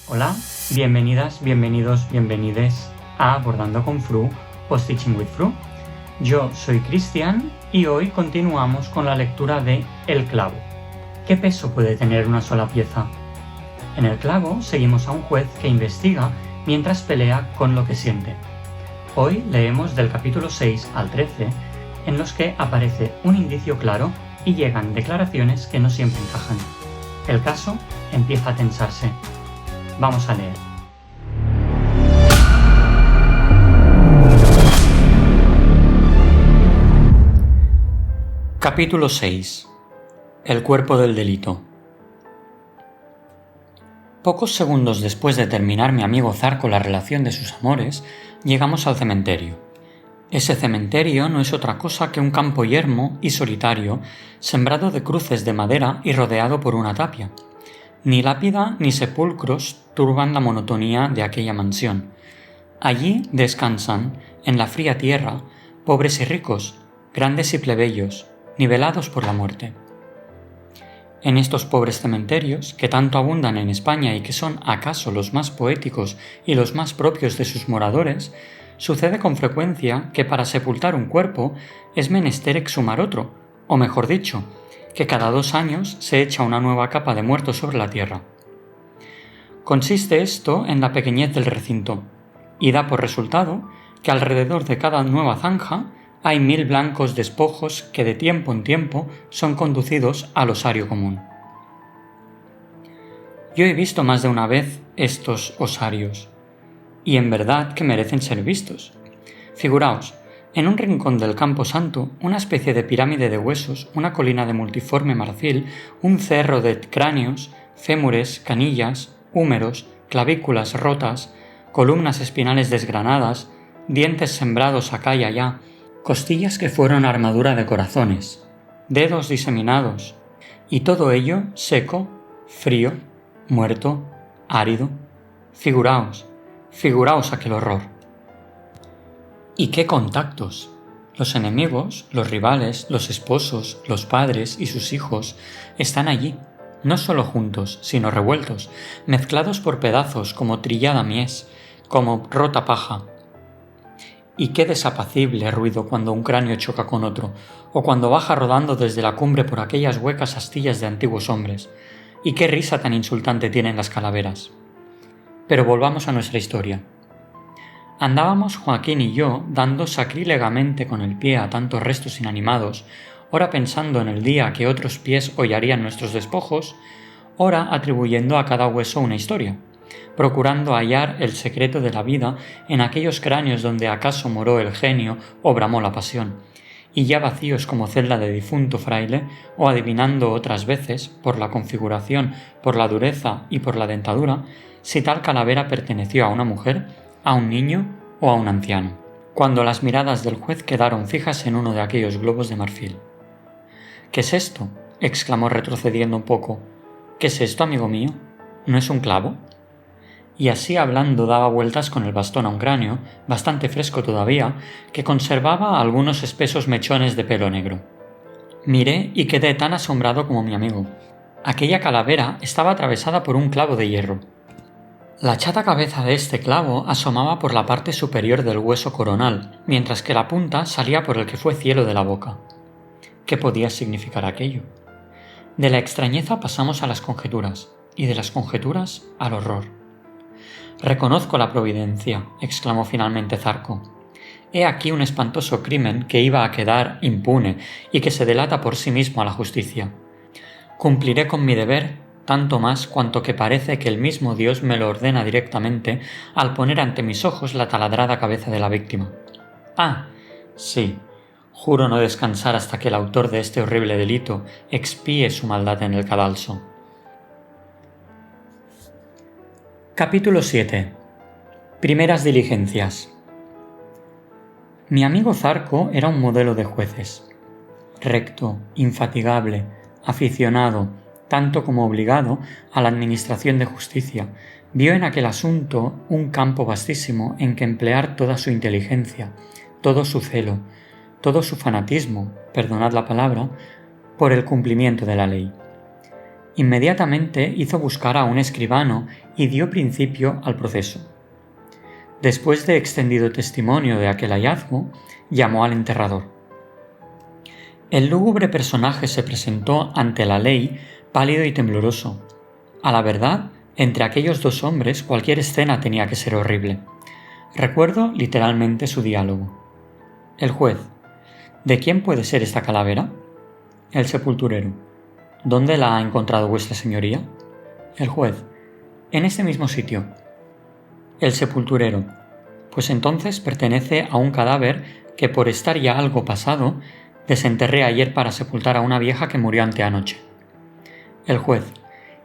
Hola, bienvenidas, bienvenidos, bienvenides a Abordando con Fru o Stitching with Fru. Yo soy Cristian y hoy continuamos con la lectura de El clavo. ¿Qué peso puede tener una sola pieza? En El clavo seguimos a un juez que investiga mientras pelea con lo que siente. Hoy leemos del capítulo 6 al 13, en los que aparece un indicio claro y llegan declaraciones que no siempre encajan. El caso empieza a tensarse. Vamos a leer. Capítulo 6. El cuerpo del delito. Pocos segundos después de terminar mi amigo Zarco la relación de sus amores, llegamos al cementerio. Ese cementerio no es otra cosa que un campo yermo y solitario, sembrado de cruces de madera y rodeado por una tapia. Ni lápida ni sepulcros turban la monotonía de aquella mansión. Allí descansan, en la fría tierra, pobres y ricos, grandes y plebeyos, nivelados por la muerte. En estos pobres cementerios, que tanto abundan en España y que son acaso los más poéticos y los más propios de sus moradores, sucede con frecuencia que para sepultar un cuerpo es menester exhumar otro, o mejor dicho, que cada 2 años se echa una nueva capa de muertos sobre la tierra. Consiste esto en la pequeñez del recinto, y da por resultado que alrededor de cada nueva zanja hay 1000 blancos despojos que de tiempo en tiempo son conducidos al osario común. Yo he visto más de una vez estos osarios, y en verdad que merecen ser vistos. Figuraos, en un rincón del Campo Santo, una especie de pirámide de huesos, una colina de multiforme marfil, un cerro de cráneos, fémures, canillas, húmeros, clavículas rotas, columnas espinales desgranadas, dientes sembrados acá y allá, costillas que fueron armadura de corazones, dedos diseminados, y todo ello seco, frío, muerto, árido. Figuraos aquel horror. ¿Y qué contactos? Los enemigos, los rivales, los esposos, los padres y sus hijos están allí, no solo juntos, sino revueltos, mezclados por pedazos como trillada mies, como rota paja. Y qué desapacible ruido cuando un cráneo choca con otro, o cuando baja rodando desde la cumbre por aquellas huecas astillas de antiguos hombres. Y qué risa tan insultante tienen las calaveras. Pero volvamos a nuestra historia. Andábamos Joaquín y yo dando sacrílegamente con el pie a tantos restos inanimados, ora pensando en el día que otros pies hollarían nuestros despojos, ora atribuyendo a cada hueso una historia, procurando hallar el secreto de la vida en aquellos cráneos donde acaso moró el genio o bramó la pasión, y ya vacíos como celda de difunto fraile, o adivinando otras veces, por la configuración, por la dureza y por la dentadura, si tal calavera perteneció a una mujer, a un niño o a un anciano, cuando las miradas del juez quedaron fijas en uno de aquellos globos de marfil. ¿Qué es esto?, exclamó retrocediendo un poco. ¿Qué es esto, amigo mío? ¿No es un clavo? Y así hablando daba vueltas con el bastón a un cráneo, bastante fresco todavía, que conservaba algunos espesos mechones de pelo negro. Miré y quedé tan asombrado como mi amigo. Aquella calavera estaba atravesada por un clavo de hierro. La chata cabeza de este clavo asomaba por la parte superior del hueso coronal, mientras que la punta salía por el que fue cielo de la boca. ¿Qué podía significar aquello? De la extrañeza pasamos a las conjeturas, y de las conjeturas al horror. «Reconozco la providencia», exclamó finalmente Zarco. «He aquí un espantoso crimen que iba a quedar impune y que se delata por sí mismo a la justicia. Cumpliré con mi deber tanto más cuanto que parece que el mismo Dios me lo ordena directamente al poner ante mis ojos la taladrada cabeza de la víctima. Ah, sí, juro no descansar hasta que el autor de este horrible delito expíe su maldad en el cadalso». Capítulo 7. Primeras diligencias. Mi amigo Zarco era un modelo de jueces. Recto, infatigable, aficionado, tanto como obligado, a la administración de justicia, vio en aquel asunto un campo vastísimo en que emplear toda su inteligencia, todo su celo, todo su fanatismo, perdonad la palabra, por el cumplimiento de la ley. Inmediatamente hizo buscar a un escribano y dio principio al proceso. Después de extendido testimonio de aquel hallazgo, llamó al enterrador. El lúgubre personaje se presentó ante la ley pálido y tembloroso. A la verdad, entre aquellos dos hombres cualquier escena tenía que ser horrible. Recuerdo literalmente su diálogo. El juez: ¿de quién puede ser esta calavera? El sepulturero: ¿dónde la ha encontrado vuestra señoría? El juez: en este mismo sitio. El sepulturero: pues entonces pertenece a un cadáver que, por estar ya algo pasado, desenterré ayer para sepultar a una vieja que murió anteanoche. El juez: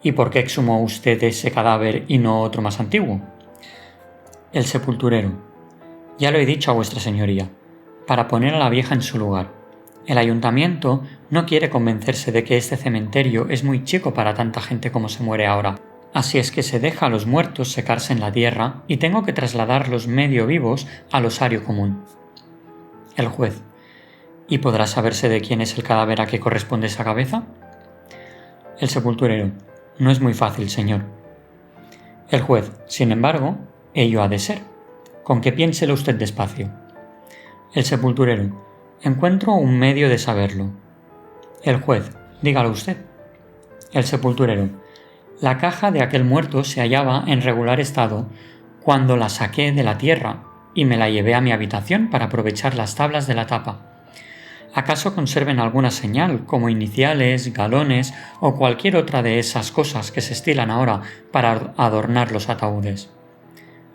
¿y por qué exhumó usted ese cadáver y no otro más antiguo? El sepulturero: ya lo he dicho a vuestra señoría, para poner a la vieja en su lugar. El ayuntamiento no quiere convencerse de que este cementerio es muy chico para tanta gente como se muere ahora. Así es que se deja a los muertos secarse en la tierra y tengo que trasladarlos medio vivos al osario común. El juez: ¿y podrá saberse de quién es el cadáver a que corresponde esa cabeza? El sepulturero: no es muy fácil, señor. El juez: sin embargo, ello ha de ser. Con que piénselo usted despacio. El sepulturero: encuentro un medio de saberlo. El juez: dígalo usted. El sepulturero: la caja de aquel muerto se hallaba en regular estado cuando la saqué de la tierra y me la llevé a mi habitación para aprovechar las tablas de la tapa. ¿Acaso conserven alguna señal, como iniciales, galones o cualquier otra de esas cosas que se estilan ahora para adornar los ataúdes?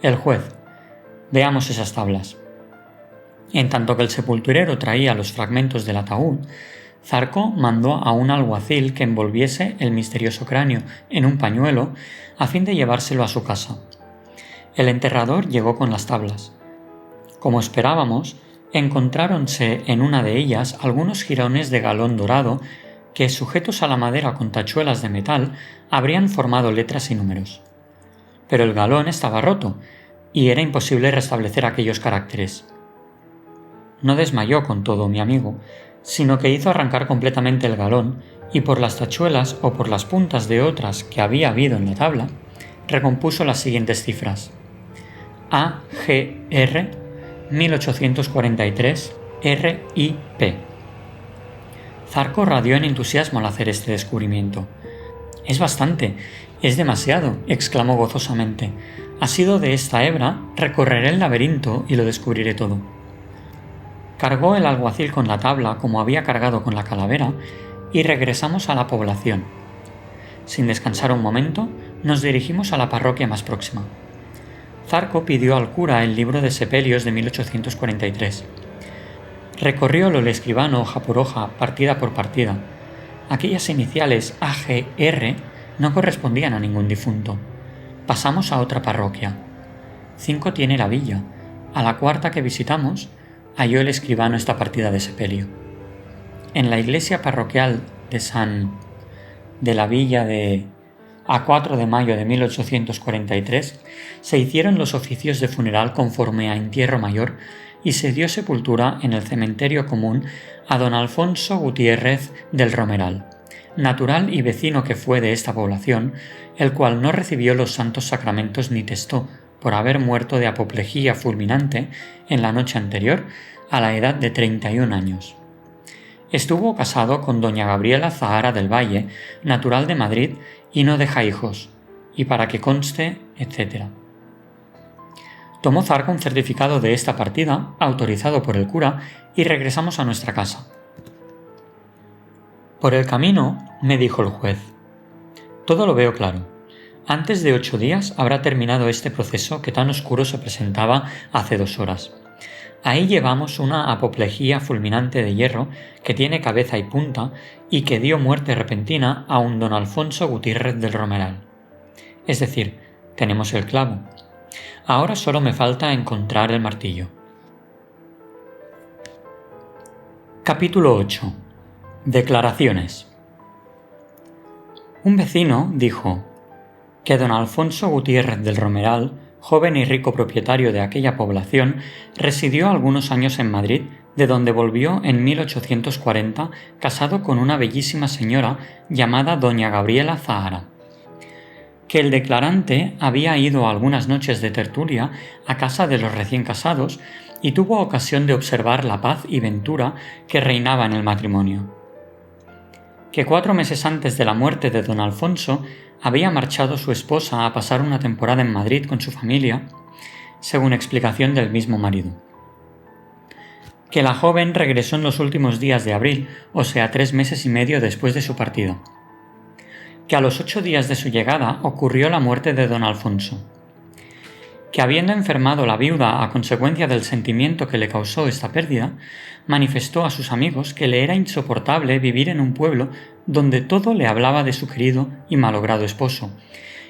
El juez: veamos esas tablas. En tanto que el sepulturero traía los fragmentos del ataúd, Zarco mandó a un alguacil que envolviese el misterioso cráneo en un pañuelo a fin de llevárselo a su casa. El enterrador llegó con las tablas. Como esperábamos, encontráronse en una de ellas algunos jirones de galón dorado que, sujetos a la madera con tachuelas de metal, habrían formado letras y números. Pero el galón estaba roto y era imposible restablecer aquellos caracteres. No desmayó con todo mi amigo, sino que hizo arrancar completamente el galón y por las tachuelas o por las puntas de otras que había habido en la tabla, recompuso las siguientes cifras: AGR 1843 RIP. Zarco radió en entusiasmo al hacer este descubrimiento. «Es bastante, es demasiado», exclamó gozosamente. «Asido de esta hebra, recorreré el laberinto y lo descubriré todo». Cargó el alguacil con la tabla como había cargado con la calavera y regresamos a la población. Sin descansar un momento, nos dirigimos a la parroquia más próxima. Zarco pidió al cura el libro de sepelios de 1843. Recorriólo el escribano hoja por hoja, partida por partida. Aquellas iniciales AGR no correspondían a ningún difunto. Pasamos a otra parroquia. 5 tiene la villa. A la cuarta que visitamos, halló el escribano esta partida de sepelio. En la iglesia parroquial de la villa de a 4 de mayo de 1843 se hicieron los oficios de funeral conforme a entierro mayor y se dio sepultura en el cementerio común a don Alfonso Gutiérrez del Romeral, natural y vecino que fue de esta población, el cual no recibió los santos sacramentos ni testó, por haber muerto de apoplejía fulminante en la noche anterior a la edad de 31 años. Estuvo casado con doña Gabriela Zahara del Valle, natural de Madrid y no deja hijos, y para que conste, etc. Tomó Zarco un certificado de esta partida, autorizado por el cura, y regresamos a nuestra casa. Por el camino, me dijo el juez: «Todo lo veo claro. Antes de 8 días habrá terminado este proceso que tan oscuro se presentaba hace 2 horas. Ahí llevamos una apoplejía fulminante de hierro que tiene cabeza y punta y que dio muerte repentina a un don Alfonso Gutiérrez del Romeral. Es decir, tenemos el clavo. Ahora solo me falta encontrar el martillo». Capítulo 8. Declaraciones. Un vecino dijo que don Alfonso Gutiérrez del Romeral, joven y rico propietario de aquella población, residió algunos años en Madrid de donde volvió en 1840 casado con una bellísima señora llamada doña Gabriela Zahara. Que el declarante había ido algunas noches de tertulia a casa de los recién casados y tuvo ocasión de observar la paz y ventura que reinaba en el matrimonio. Que 4 meses antes de la muerte de don Alfonso había marchado su esposa a pasar una temporada en Madrid con su familia, según explicación del mismo marido. Que la joven regresó en los últimos días de abril, o sea 3 meses y medio después de su partida. Que a los 8 días de su llegada ocurrió la muerte de don Alfonso. Que habiendo enfermado la viuda a consecuencia del sentimiento que le causó esta pérdida, manifestó a sus amigos que le era insoportable vivir en un pueblo donde todo le hablaba de su querido y malogrado esposo,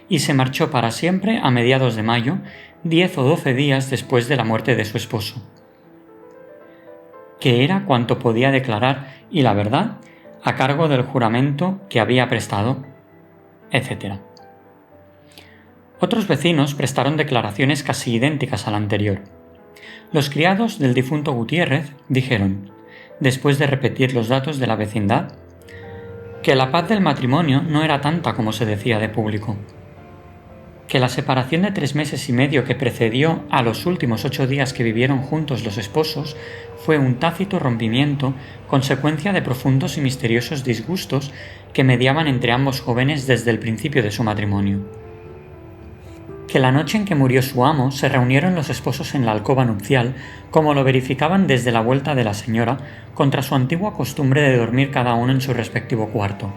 y se marchó para siempre a mediados de mayo, 10 o 12 días después de la muerte de su esposo. Que era cuanto podía declarar y la verdad a cargo del juramento que había prestado, etc. Otros vecinos prestaron declaraciones casi idénticas a la anterior. Los criados del difunto Gutiérrez dijeron, después de repetir los datos de la vecindad, que la paz del matrimonio no era tanta como se decía de público, que la separación de 3 meses y medio que precedió a los últimos 8 días que vivieron juntos los esposos fue un tácito rompimiento, consecuencia de profundos y misteriosos disgustos que mediaban entre ambos jóvenes desde el principio de su matrimonio. Que la noche en que murió su amo se reunieron los esposos en la alcoba nupcial, como lo verificaban desde la vuelta de la señora, contra su antigua costumbre de dormir cada uno en su respectivo cuarto.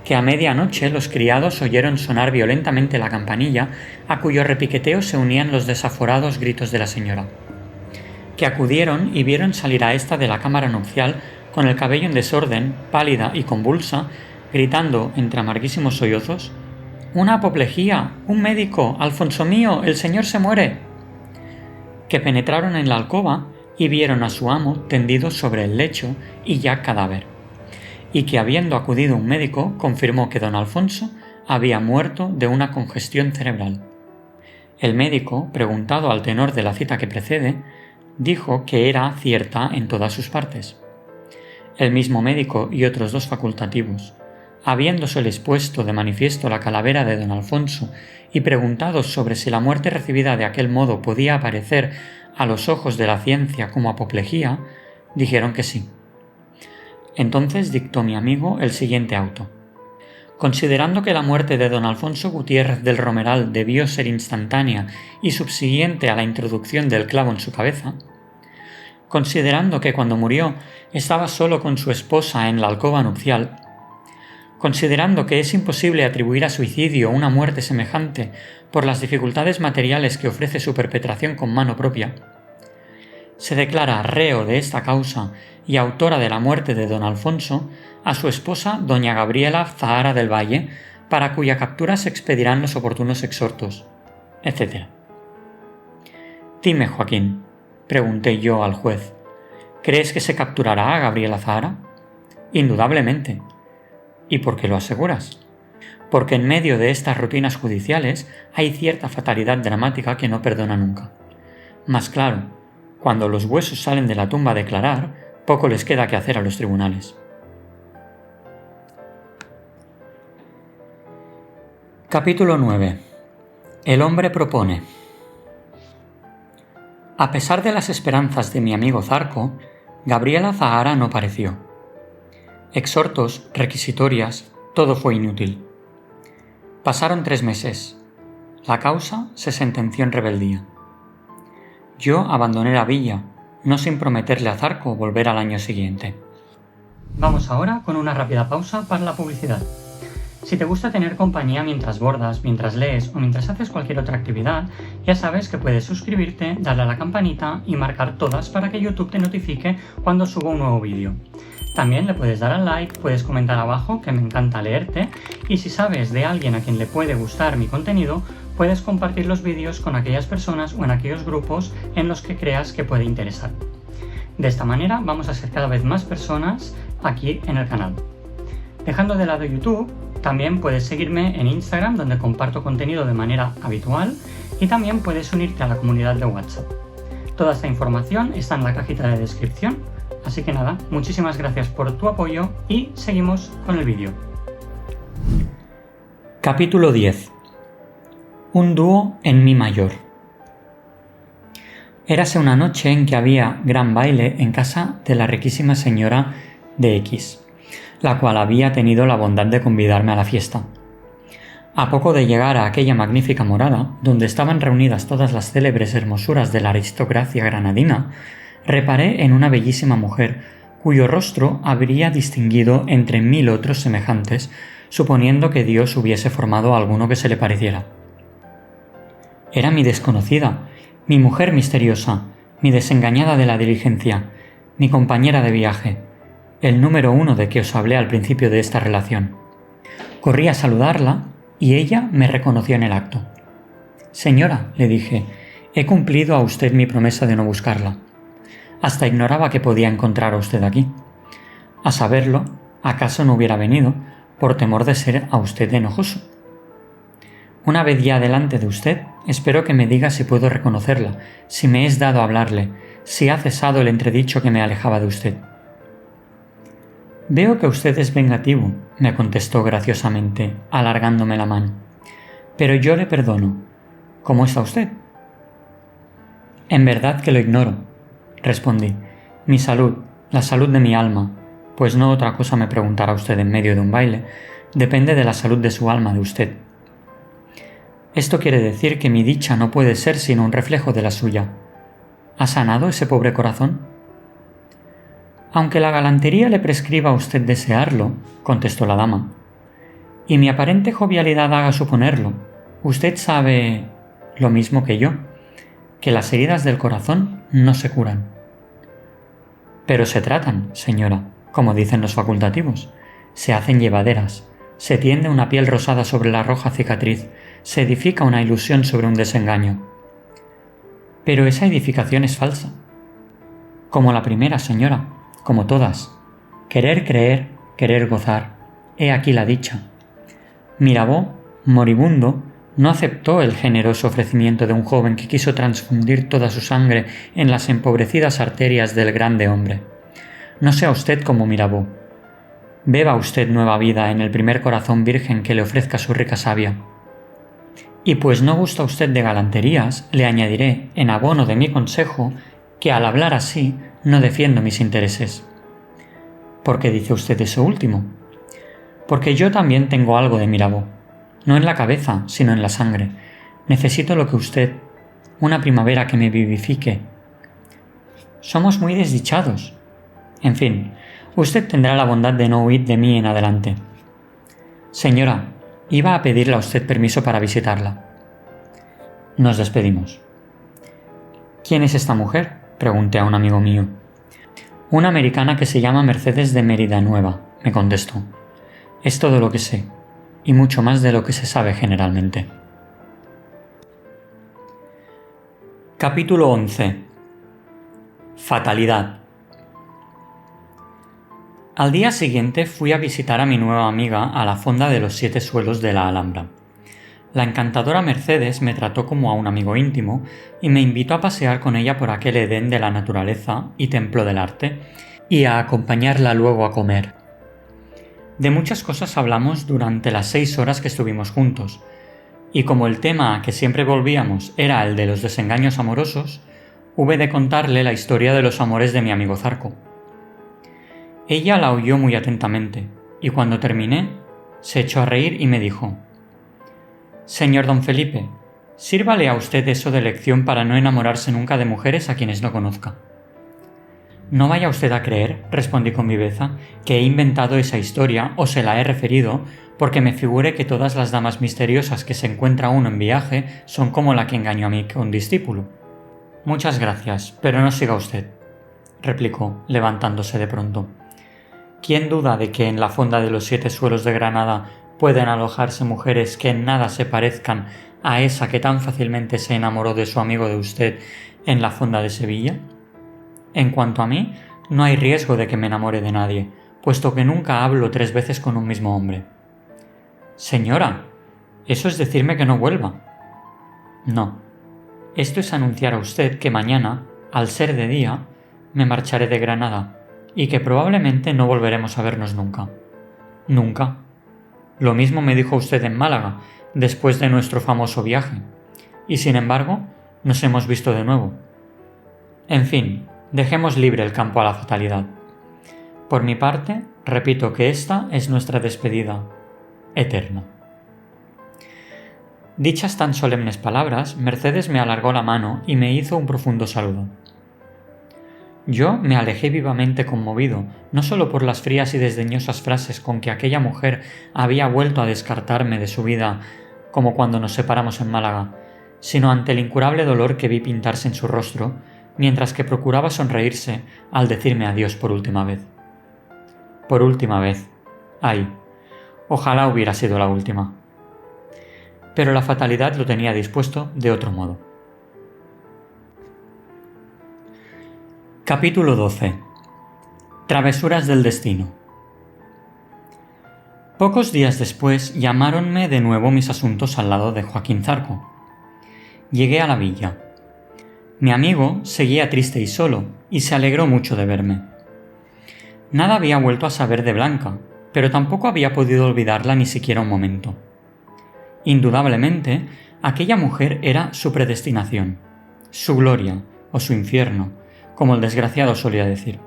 Que a medianoche los criados oyeron sonar violentamente la campanilla, a cuyo repiqueteo se unían los desaforados gritos de la señora. Que acudieron y vieron salir a ésta de la cámara nupcial con el cabello en desorden, pálida y convulsa, gritando entre amarguísimos sollozos: «¡Una apoplejía! ¡Un médico! ¡Alfonso mío! ¡El señor se muere!». Que penetraron en la alcoba y vieron a su amo tendido sobre el lecho y ya cadáver, y que habiendo acudido un médico confirmó que don Alfonso había muerto de una congestión cerebral. El médico, preguntado al tenor de la cita que precede, dijo que era cierta en todas sus partes. El mismo médico y otros 2 facultativos, habiéndoseles puesto de manifiesto la calavera de don Alfonso y preguntados sobre si la muerte recibida de aquel modo podía aparecer a los ojos de la ciencia como apoplejía, dijeron que sí. Entonces dictó mi amigo el siguiente auto. Considerando que la muerte de don Alfonso Gutiérrez del Romeral debió ser instantánea y subsiguiente a la introducción del clavo en su cabeza, considerando que cuando murió estaba solo con su esposa en la alcoba nupcial, considerando que es imposible atribuir a suicidio una muerte semejante por las dificultades materiales que ofrece su perpetración con mano propia, se declara reo de esta causa y autora de la muerte de don Alfonso a su esposa doña Gabriela Zahara del Valle, para cuya captura se expedirán los oportunos exhortos, etc. «Dime, Joaquín», pregunté yo al juez, «¿crees que se capturará a Gabriela Zahara?». «Indudablemente». «¿Y por qué lo aseguras?». «Porque en medio de estas rutinas judiciales hay cierta fatalidad dramática que no perdona nunca. Mas claro, cuando los huesos salen de la tumba a declarar, poco les queda que hacer a los tribunales». Capítulo 9. El hombre propone. A pesar de las esperanzas de mi amigo Zarco, Gabriela Zahara no pareció. Exhortos, requisitorias, todo fue inútil. Pasaron 3 meses. La causa se sentenció en rebeldía. Yo abandoné la villa, no sin prometerle a Zarco volver al año siguiente. Vamos ahora con una rápida pausa para la publicidad. Si te gusta tener compañía mientras bordas, mientras lees o mientras haces cualquier otra actividad, ya sabes que puedes suscribirte, darle a la campanita y marcar todas para que YouTube te notifique cuando subo un nuevo vídeo. También le puedes dar al like, puedes comentar abajo, que me encanta leerte, y si sabes de alguien a quien le puede gustar mi contenido, puedes compartir los vídeos con aquellas personas o en aquellos grupos en los que creas que puede interesar. De esta manera vamos a ser cada vez más personas aquí en el canal. Dejando de lado YouTube, también puedes seguirme en Instagram, donde comparto contenido de manera habitual, y también puedes unirte a la comunidad de WhatsApp. Toda esta información está en la cajita de descripción. Así que nada, muchísimas gracias por tu apoyo y seguimos con el vídeo. Capítulo 10. Un dúo en mi mayor. Érase una noche en que había gran baile en casa de la riquísima señora de X, la cual había tenido la bondad de convidarme a la fiesta. A poco de llegar a aquella magnífica morada, donde estaban reunidas todas las célebres hermosuras de la aristocracia granadina, reparé en una bellísima mujer, cuyo rostro habría distinguido entre 1000 otros semejantes, suponiendo que Dios hubiese formado alguno que se le pareciera. Era mi desconocida, mi mujer misteriosa, mi desengañada de la diligencia, mi compañera de viaje, el número 1 de que os hablé al principio de esta relación. Corrí a saludarla y ella me reconoció en el acto. «Señora», le dije, «he cumplido a usted mi promesa de no buscarla. Hasta ignoraba que podía encontrar a usted aquí. A saberlo, acaso no hubiera venido, por temor de ser a usted enojoso. Una vez ya delante de usted, espero que me diga si puedo reconocerla, si me es dado hablarle, si ha cesado el entredicho que me alejaba de usted». «Veo que usted es vengativo», me contestó graciosamente, alargándome la mano. «Pero yo le perdono. ¿Cómo está usted?» «En verdad que lo ignoro», respondí. «Mi salud, la salud de mi alma, pues no otra cosa me preguntará usted en medio de un baile, depende de la salud de su alma de usted. Esto quiere decir que mi dicha no puede ser sino un reflejo de la suya. ¿Ha sanado ese pobre corazón?» «Aunque la galantería le prescriba a usted desearlo», contestó la dama, «y mi aparente jovialidad haga suponerlo, usted sabe, lo mismo que yo, que las heridas del corazón no se curan». «Pero se tratan, señora, como dicen los facultativos, se hacen llevaderas, se tiende una piel rosada sobre la roja cicatriz, se edifica una ilusión sobre un desengaño». «Pero esa edificación es falsa». «Como la primera, señora, como todas. Querer creer, querer gozar, he aquí la dicha». Mirabeau, moribundo, no aceptó el generoso ofrecimiento de un joven que quiso transfundir toda su sangre en las empobrecidas arterias del grande hombre. No sea usted como Mirabeau. Beba usted nueva vida en el primer corazón virgen que le ofrezca su rica savia. Y pues no gusta usted de galanterías, le añadiré, en abono de mi consejo, que al hablar así no defiendo mis intereses. ¿Por qué dice usted eso último? Porque yo también tengo algo de Mirabeau, no en la cabeza, sino en la sangre. Necesito lo que usted, una primavera que me vivifique. Somos muy desdichados. En fin, usted tendrá la bondad de no huir de mí en adelante. Señora, iba a pedirle a usted permiso para visitarla». Nos despedimos. «¿Quién es esta mujer?», pregunté a un amigo mío. «Una americana que se llama Mercedes de Mérida Nueva», me contestó. «Es todo lo que sé, y mucho más de lo que se sabe generalmente». Capítulo 11. Fatalidad. Al día siguiente fui a visitar a mi nueva amiga a la fonda de los 7 suelos de la Alhambra. La encantadora Mercedes me trató como a un amigo íntimo y me invitó a pasear con ella por aquel Edén de la naturaleza y templo del arte, y a acompañarla luego a comer. De muchas cosas hablamos durante las 6 horas que estuvimos juntos, y como el tema a que siempre volvíamos era el de los desengaños amorosos, hube de contarle la historia de los amores de mi amigo Zarco. Ella la oyó muy atentamente, y cuando terminé, se echó a reír y me dijo: «Señor don Felipe, sírvale a usted eso de lección para no enamorarse nunca de mujeres a quienes no conozca». «No vaya usted a creer», respondí con viveza, «que he inventado esa historia o se la he referido porque me figure que todas las damas misteriosas que se encuentra uno en viaje son como la que engañó a mi condiscípulo». «Muchas gracias, pero no siga usted», replicó, levantándose de pronto. «¿Quién duda de que en la fonda de los 7 suelos de Granada pueden alojarse mujeres que en nada se parezcan a esa que tan fácilmente se enamoró de su amigo de usted en la fonda de Sevilla? En cuanto a mí, no hay riesgo de que me enamore de nadie, puesto que nunca hablo 3 veces con un mismo hombre». «Señora, eso es decirme que no vuelva». «No, esto es anunciar a usted que mañana, al ser de día, me marcharé de Granada y que probablemente no volveremos a vernos nunca. Nunca. Lo mismo me dijo usted en Málaga, después de nuestro famoso viaje, y sin embargo, nos hemos visto de nuevo. En fin, dejemos libre el campo a la fatalidad. Por mi parte, repito que esta es nuestra despedida eterna. Dichas tan solemnes palabras, Mercedes me alargó la mano y me hizo un profundo saludo. Yo me alejé vivamente conmovido, no solo por las frías y desdeñosas frases con que aquella mujer había vuelto a descartarme de su vida como cuando nos separamos en Málaga, sino ante el incurable dolor que vi pintarse en su rostro, mientras que procuraba sonreírse al decirme adiós por última vez. Por última vez. Ay, ojalá hubiera sido la última. Pero la fatalidad lo tenía dispuesto de otro modo. Capítulo 12. Travesuras del destino. Pocos días después llamáronme de nuevo mis asuntos al lado de Joaquín Zarco. Llegué a la villa. Mi amigo seguía triste y solo, y se alegró mucho de verme. Nada había vuelto a saber de Blanca, pero tampoco había podido olvidarla ni siquiera un momento. Indudablemente, aquella mujer era su predestinación, su gloria o su infierno, como el desgraciado solía decir.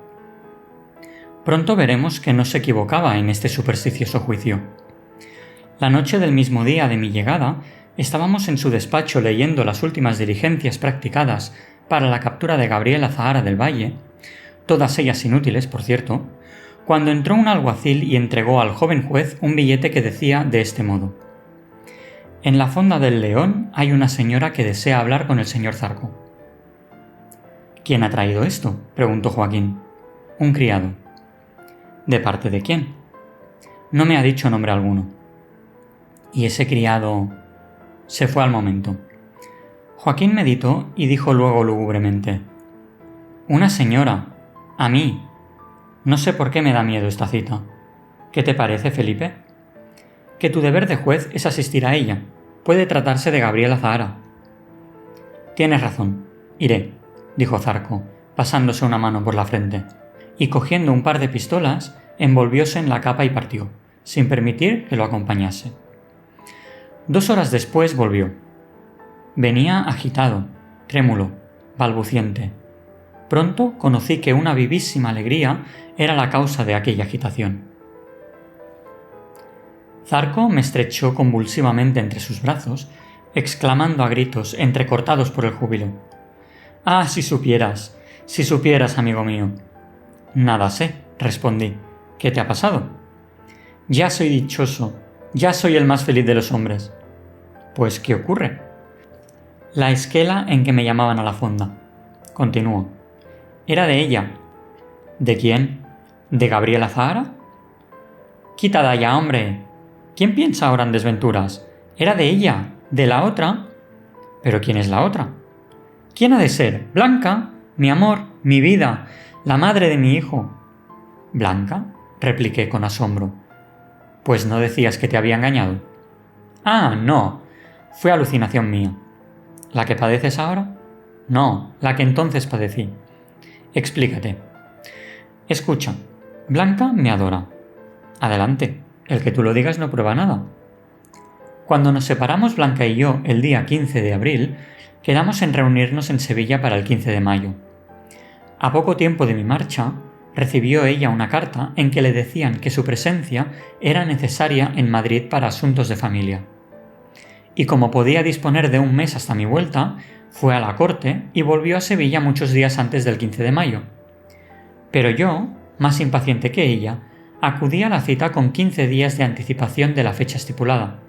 Pronto veremos que no se equivocaba en este supersticioso juicio. La noche del mismo día de mi llegada, estábamos en su despacho leyendo las últimas diligencias practicadas para la captura de Gabriela Zahara del Valle, todas ellas inútiles, por cierto, cuando entró un alguacil y entregó al joven juez un billete que decía de este modo: «En la fonda del León hay una señora que desea hablar con el señor Zarco». «¿Quién ha traído esto?», preguntó Joaquín. «Un criado». «¿De parte de quién?». «No me ha dicho nombre alguno». «¿Y ese criado...?» Se fue al momento. Joaquín meditó y dijo luego lúgubremente: «Una señora. A mí. No sé por qué me da miedo esta cita. ¿Qué te parece, Felipe?». «Que tu deber de juez es asistir a ella. Puede tratarse de Gabriela Zahara». «Tienes razón. Iré», dijo Zarco, pasándose una mano por la frente, y cogiendo un par de pistolas, envolvióse en la capa y partió, sin permitir que lo acompañase. 2 horas después volvió. Venía agitado, trémulo, balbuciente. Pronto conocí que una vivísima alegría era la causa de aquella agitación. Zarco me estrechó convulsivamente entre sus brazos, exclamando a gritos entrecortados por el júbilo: «¡Ah, si supieras! ¡Si supieras, amigo mío!». «Nada sé», respondí. «¿Qué te ha pasado?». «Ya soy dichoso, ya soy el más feliz de los hombres». «Pues, ¿qué ocurre?». «La esquela en que me llamaban a la fonda», continuó. «Era de ella». «¿De quién? ¿De Gabriela Zahara?». «Quita de allá, hombre. ¿Quién piensa ahora en desventuras? Era de ella, de la otra». «¿Pero quién es la otra?». «¿Quién ha de ser? Blanca, mi amor, mi vida, la madre de mi hijo». «¿Blanca?», repliqué con asombro. «Pues no decías que te había engañado». «Ah, no. Fue alucinación mía». «¿La que padeces ahora?». «No, la que entonces padecí». «Explícate». «Escucha, Blanca me adora». «Adelante, el que tú lo digas no prueba nada». Cuando nos separamos Blanca y yo el día 15 de abril, quedamos en reunirnos en Sevilla para el 15 de mayo. A poco tiempo de mi marcha, recibió ella una carta en que le decían que su presencia era necesaria en Madrid para asuntos de familia. Y como podía disponer de un mes hasta mi vuelta, fue a la corte y volvió a Sevilla muchos días antes del 15 de mayo. Pero yo, más impaciente que ella, acudí a la cita con 15 días de anticipación de la fecha estipulada,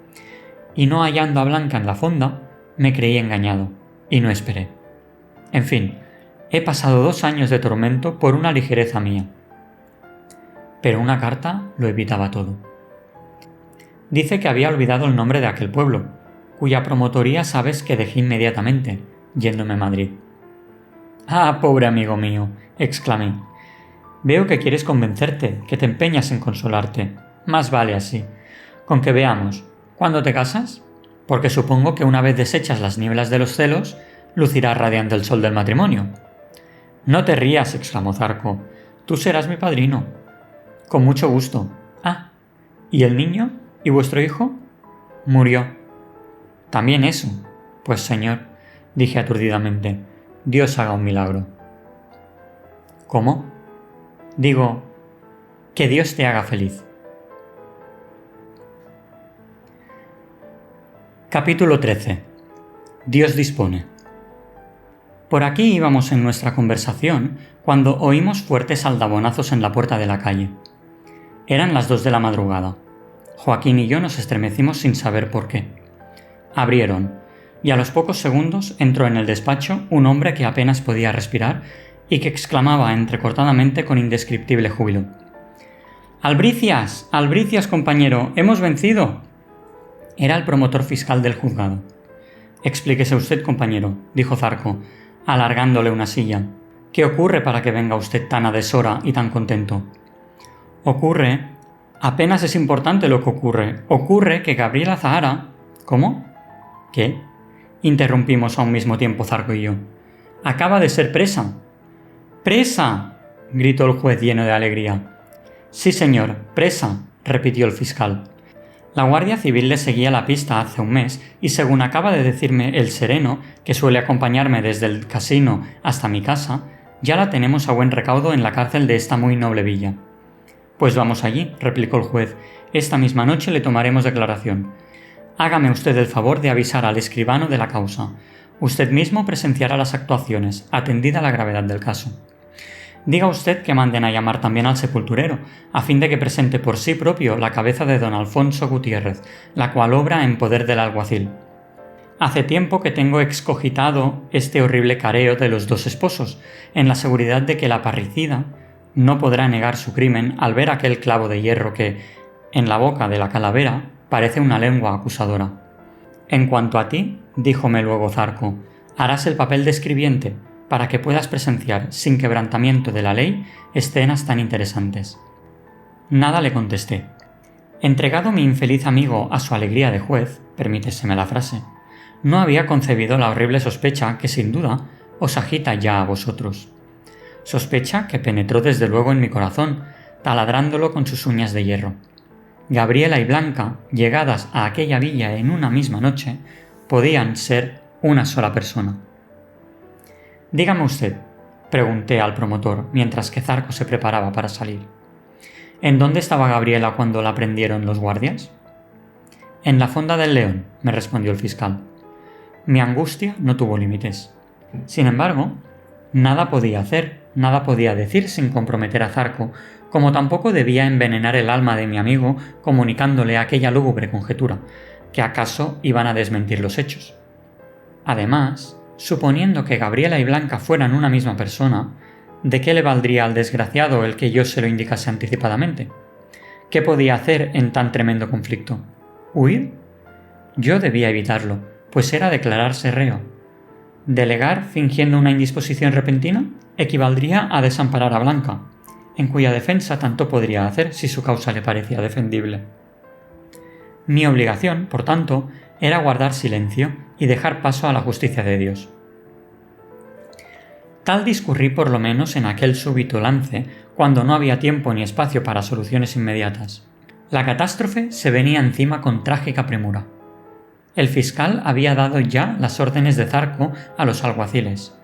y no hallando a Blanca en la fonda, me creí engañado, y no esperé. En fin, he pasado 2 años de tormento por una ligereza mía. Pero una carta lo evitaba todo. Dice que había olvidado el nombre de aquel pueblo, cuya promotoría sabes que dejé inmediatamente, yéndome a Madrid. «Ah, pobre amigo mío», exclamé. «Veo que quieres convencerte, que te empeñas en consolarte. Más vale así. Con que veamos, ¿cuándo te casas? Porque supongo que una vez deshechas las nieblas de los celos, lucirá radiante el sol del matrimonio». No te rías, exclamó Zarco. Tú serás mi padrino. Con mucho gusto. Ah, ¿y el niño? ¿Y vuestro hijo? Murió. ¿También eso? Pues señor, dije aturdidamente, Dios haga un milagro. ¿Cómo? Digo, que Dios te haga feliz. Capítulo 13. Dios dispone. Por aquí íbamos en nuestra conversación cuando oímos fuertes aldabonazos en la puerta de la calle. Eran las 2 de la madrugada. Joaquín y yo nos estremecimos sin saber por qué. Abrieron, y a los pocos segundos entró en el despacho un hombre que apenas podía respirar y que exclamaba entrecortadamente con indescriptible júbilo: ¡Albricias! ¡Albricias, compañero! ¡Hemos vencido! Era el promotor fiscal del juzgado. Explíquese usted, compañero, dijo Zarco, alargándole una silla. ¿Qué ocurre para que venga usted tan a deshora y tan contento? Ocurre... Apenas es importante lo que ocurre. Ocurre que Gabriela Zahara... ¿Cómo? ¿Qué? Interrumpimos a un mismo tiempo Zarco y yo. Acaba de ser presa. ¡Presa!, gritó el juez lleno de alegría. Sí, señor, presa, repitió el fiscal. La Guardia Civil le seguía la pista hace un mes y, según acaba de decirme el sereno, que suele acompañarme desde el casino hasta mi casa, ya la tenemos a buen recaudo en la cárcel de esta muy noble villa. Pues vamos allí, replicó el juez. Esta misma noche le tomaremos declaración. Hágame usted el favor de avisar al escribano de la causa. Usted mismo presenciará las actuaciones, atendida la gravedad del caso. Diga usted que manden a llamar también al sepulturero, a fin de que presente por sí propio la cabeza de don Alfonso Gutiérrez, la cual obra en poder del alguacil. Hace tiempo que tengo excogitado este horrible careo de los 2 esposos, en la seguridad de que la parricida no podrá negar su crimen al ver aquel clavo de hierro que, en la boca de la calavera, parece una lengua acusadora. En cuanto a ti, díjome luego Zarco, harás el papel de escribiente, para que puedas presenciar, sin quebrantamiento de la ley, escenas tan interesantes. Nada le contesté. Entregado mi infeliz amigo a su alegría de juez, permíteseme la frase, no había concebido la horrible sospecha que sin duda os agita ya a vosotros. Sospecha que penetró desde luego en mi corazón, taladrándolo con sus uñas de hierro. Gabriela y Blanca, llegadas a aquella villa en una misma noche, podían ser una sola persona. Dígame usted, pregunté al promotor mientras que Zarco se preparaba para salir. ¿En dónde estaba Gabriela cuando la prendieron los guardias? En la Fonda del León, me respondió el fiscal. Mi angustia no tuvo límites. Sin embargo, nada podía hacer, nada podía decir sin comprometer a Zarco, como tampoco debía envenenar el alma de mi amigo comunicándole aquella lúgubre conjetura, que acaso iban a desmentir los hechos. Además, suponiendo que Gabriela y Blanca fueran una misma persona, ¿de qué le valdría al desgraciado el que yo se lo indicase anticipadamente? ¿Qué podía hacer en tan tremendo conflicto? ¿Huir? Yo debía evitarlo, pues era declararse reo. ¿Delegar fingiendo una indisposición repentina? Equivaldría a desamparar a Blanca, en cuya defensa tanto podría hacer si su causa le parecía defendible. Mi obligación, por tanto, era guardar silencio y dejar paso a la justicia de Dios. Tal discurrí por lo menos en aquel súbito lance, cuando no había tiempo ni espacio para soluciones inmediatas. La catástrofe se venía encima con trágica premura. El fiscal había dado ya las órdenes de Zarco a los alguaciles,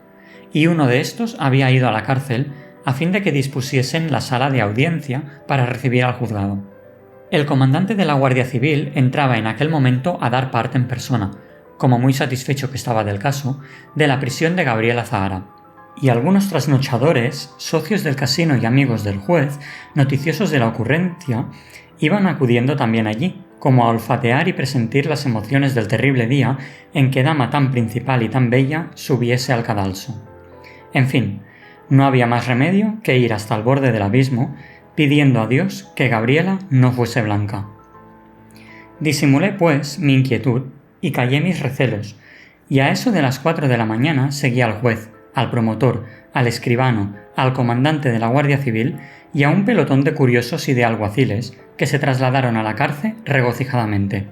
y uno de estos había ido a la cárcel a fin de que dispusiesen la sala de audiencia para recibir al juzgado. El comandante de la Guardia Civil entraba en aquel momento a dar parte en persona, como muy satisfecho que estaba del caso, de la prisión de Gabriela Zahara, y algunos trasnochadores, socios del casino y amigos del juez, noticiosos de la ocurrencia, iban acudiendo también allí, como a olfatear y presentir las emociones del terrible día en que dama tan principal y tan bella subiese al cadalso. En fin, no había más remedio que ir hasta el borde del abismo, pidiendo a Dios que Gabriela no fuese Blanca. Disimulé, pues, mi inquietud y callé mis recelos, y a eso de las 4 de la mañana seguí al juez, al promotor, al escribano, al comandante de la Guardia Civil y a un pelotón de curiosos y de alguaciles que se trasladaron a la cárcel regocijadamente.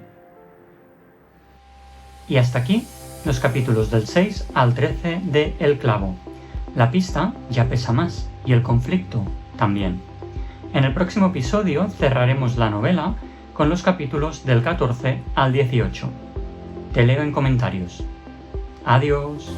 Y hasta aquí los capítulos del 6 al 13 de El Clavo. La pista ya pesa más y el conflicto también. En el próximo episodio cerraremos la novela con los capítulos del 14 al 18. Te leo en comentarios. Adiós.